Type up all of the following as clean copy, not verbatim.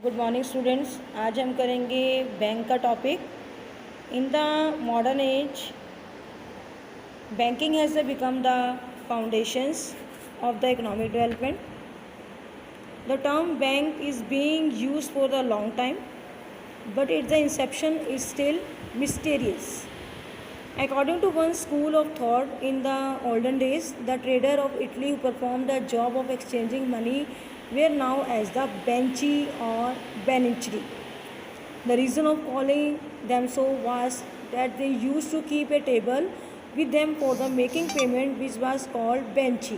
Good morning students. आज हम करेंगे बैंक का topic. In the modern age banking has become the foundations of the economic development. The term bank is being used for a long time, but its inception is still mysterious. According to one school of thought, in the olden days, the trader of Italy who performed the job of exchanging money were known as the Benci or Benichri. The reason of calling them so was that they used to keep a table with them for the making payment, which was called benchi.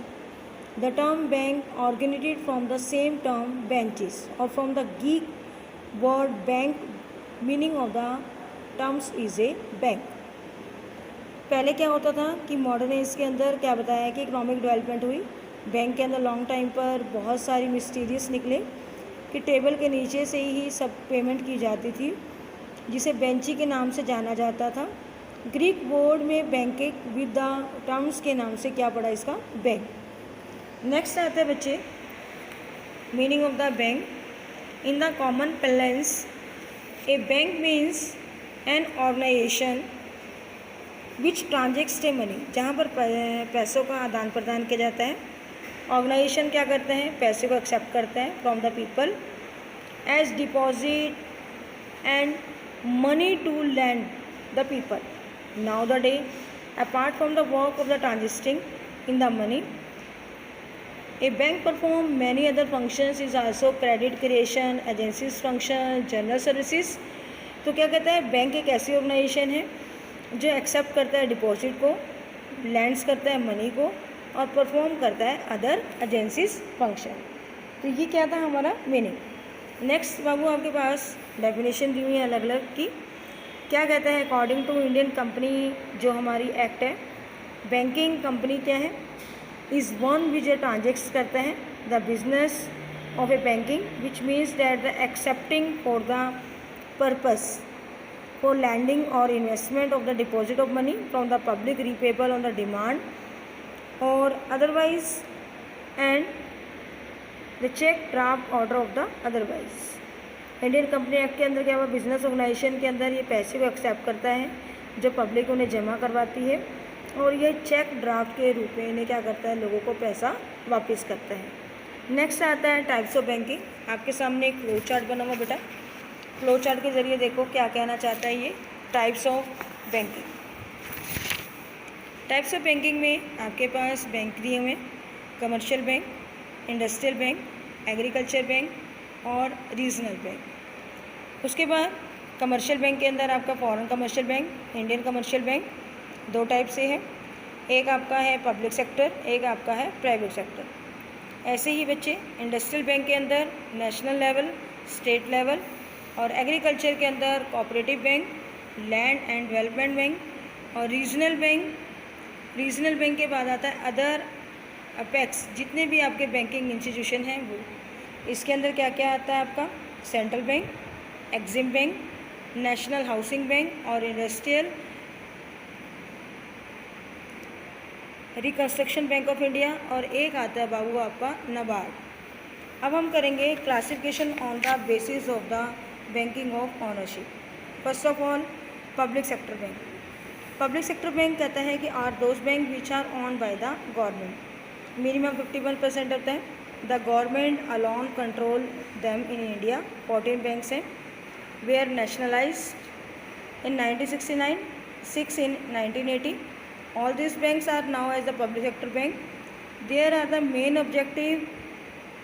The term bank originated from the same term benches or from the Greek word bank, meaning of the terms is a bank. पहले क्या होता था कि modern age के अंदर क्या बताया कि इकोनॉमिक डेवलपमेंट हुई। बैंक के अंदर लॉन्ग टाइम पर बहुत सारी मिस्टीरियस निकले कि टेबल के नीचे से ही सब पेमेंट की जाती थी, जिसे बेंची के नाम से जाना जाता था। ग्रीक वर्ड में बैंकिंग विद द टर्म्स के नाम से क्या पड़ा इसका, बैंक। नेक्स्ट आता है बच्चे meaning of the bank. In the common parlance a bank means an organisation which transacts a money, जहाँ पर पैसों का आदान प्रदान किया जाता है। ऑर्गेनाइजेशन क्या करते हैं, पैसे को एक्सेप्ट करते हैं from the people as deposit and money to lend the people. Now the day apart from the work of the transacting in the money, a bank perform many other functions is also credit creation, agencies function, general services. तो क्या कहता है, bank एक ऐसी organisation है जो accept करता है डिपॉजिट को, लैंड्स करता है मनी को और परफॉर्म करता है अदर एजेंसीज फंक्शन। तो ये क्या था हमारा मीनिंग। नेक्स्ट बाबू आपके पास डेफिनेशन दी हुई है अलग अलग की। क्या कहता है, अकॉर्डिंग टू इंडियन कंपनी जो हमारी एक्ट है, बैंकिंग कंपनी क्या है, इज़ वन विच ट्रांजेक्ट्स करता है the business of A banking which means that the accepting for the purpose for lending or investment of the deposit of money from the public repayable on the demand or otherwise and the check draft order of the otherwise। Indian company act के अंदर क्या हुआ, business organisation के अंदर ये पैसे को accept करता है जो पब्लिक उन्हें जमा करवाती है और ये चेक ड्राफ्ट के रूप में इन्हें क्या करता है, लोगों को पैसा वापस करता है। नेक्स्ट आता है टाइप्स ऑफ बैंकिंग। आपके सामने एक फ्लो चार्ट बना हुआ बेटा, फ्लो चार्ट के ज़रिए देखो क्या कहना चाहता है ये types of banking. Types of banking में आपके पास बैंक दिए हुए commercial bank, industrial bank, agriculture bank और रीजनल बैंक। उसके बाद कमर्शियल बैंक के अंदर आपका foreign commercial bank, Indian commercial bank दो टाइप से है। एक आपका है पब्लिक सेक्टर, एक आपका है प्राइवेट सेक्टर। ऐसे ही बच्चे इंडस्ट्रियल बैंक के अंदर नेशनल लेवल, स्टेट लेवल और एग्रीकल्चर के अंदर cooperative bank, land and development bank और रीजनल बैंक। रीजनल बैंक के बाद आता है अदर अपेक्स, जितने भी आपके बैंकिंग इंस्टीट्यूशन हैं वो। इसके अंदर क्या क्या आता है आपका, central bank, EXIM bank, national housing bank और industrial reconstruction bank of India और एक आता है बाबू आपका नाबार्ड। अब हम करेंगे classification on the basis of the banking of ownership. First of all public sector bank. Public sector bank कहता है कि are those bank which are owned by the government, minimum 51% होता है। The government alone control them in India. 14 banks हैं, were nationalised in 1969, 6 in 1980। All these banks are now as the public sector bank. There are the main objective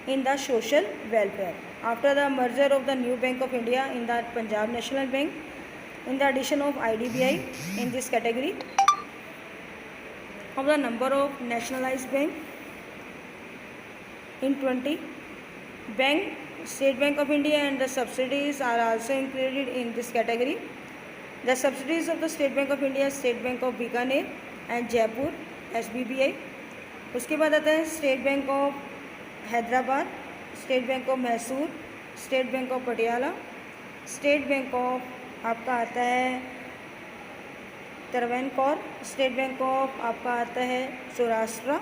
in the social welfare. After the merger of the new Bank of India in the Punjab National Bank, in the addition of IDBI in this category of the number of nationalized bank in 20, Bank, State Bank of India and the subsidiaries are also included in this category. The subsidiaries of the State Bank of India, State Bank of Bikaner and Jaipur, SBBI। उसके बाद आता है state bank of Hyderabad, state bank of Mysore, state bank of Patiala, state bank of आपका आता है Travancore, state bank of आपका आता है Saurashtra,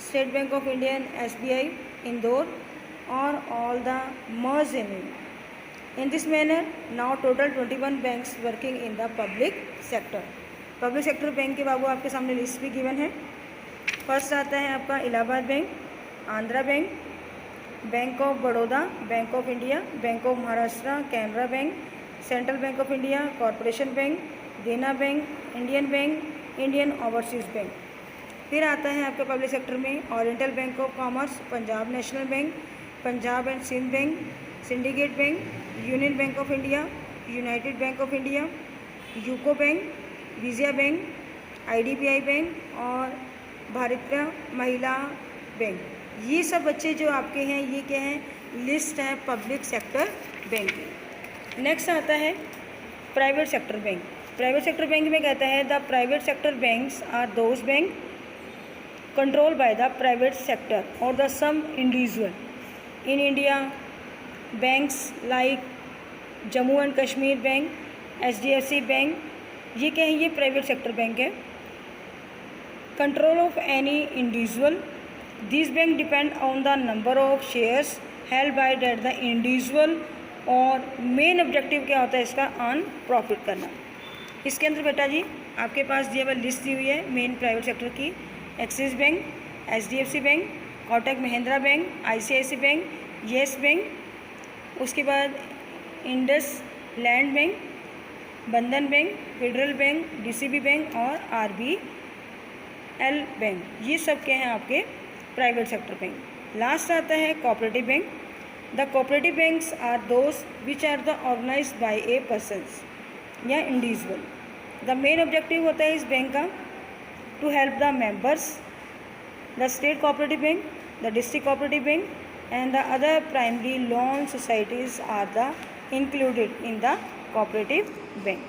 state bank of Indian SBI Indore और all the merge in In this manner, now total 21 banks working in the public sector. Public sector bank के बाबू आपके सामने लिस्ट भी गिवन है। फर्स्ट आता है आपका Allahabad bank, Andhra bank, bank of Baroda, bank of India, bank of Maharashtra, Canara bank, central bank of India, corporation bank, Dena bank, Indian bank, Indian overseas bank. फिर आता है आपके पब्लिक सेक्टर में oriental bank of commerce, Punjab national bank, Punjab and Sindh bank, syndicate bank, union bank of India, united bank of India, UCO bank, Vijaya bank, IDBI bank और भारतीय महिला bank. ये सब बच्चे जो आपके हैं ये क्या हैं, लिस्ट है पब्लिक सेक्टर बैंक की। नेक्स्ट आता है private sector bank. Private sector bank में कहता है the private sector banks are those bank control by the private sector और the some individual in India. Banks like Jammu and Kashmir bank, HDFC bank, ये क्या है, ये प्राइवेट सेक्टर बैंक है। Control of any individual, this bank depend on the number of shares held by that the individual, और main objective क्या होता है इसका, अर्न प्रॉफिट करना। इसके अंदर बेटा जी आपके पास दिया हुआ लिस्ट दी हुई है मेन प्राइवेट सेक्टर की। Axis bank, HDFC bank, Kotak Mahindra bank, ICICI bank, yes bank, उसके बाद इंडस लैंड बैंक, बंधन bank, federal bank, DCB bank और RBL बैंक। ये सब क्या हैं आपके प्राइवेट सेक्टर बैंक। लास्ट आता है cooperative bank. The cooperative banks are those which are the organised by a persons या इंडिविजुअल। द मेन ऑब्जेक्टिव होता है इस बैंक का to help the members. The state cooperative bank, the district cooperative bank and the other primary loan societies are the included in the cooperative bank.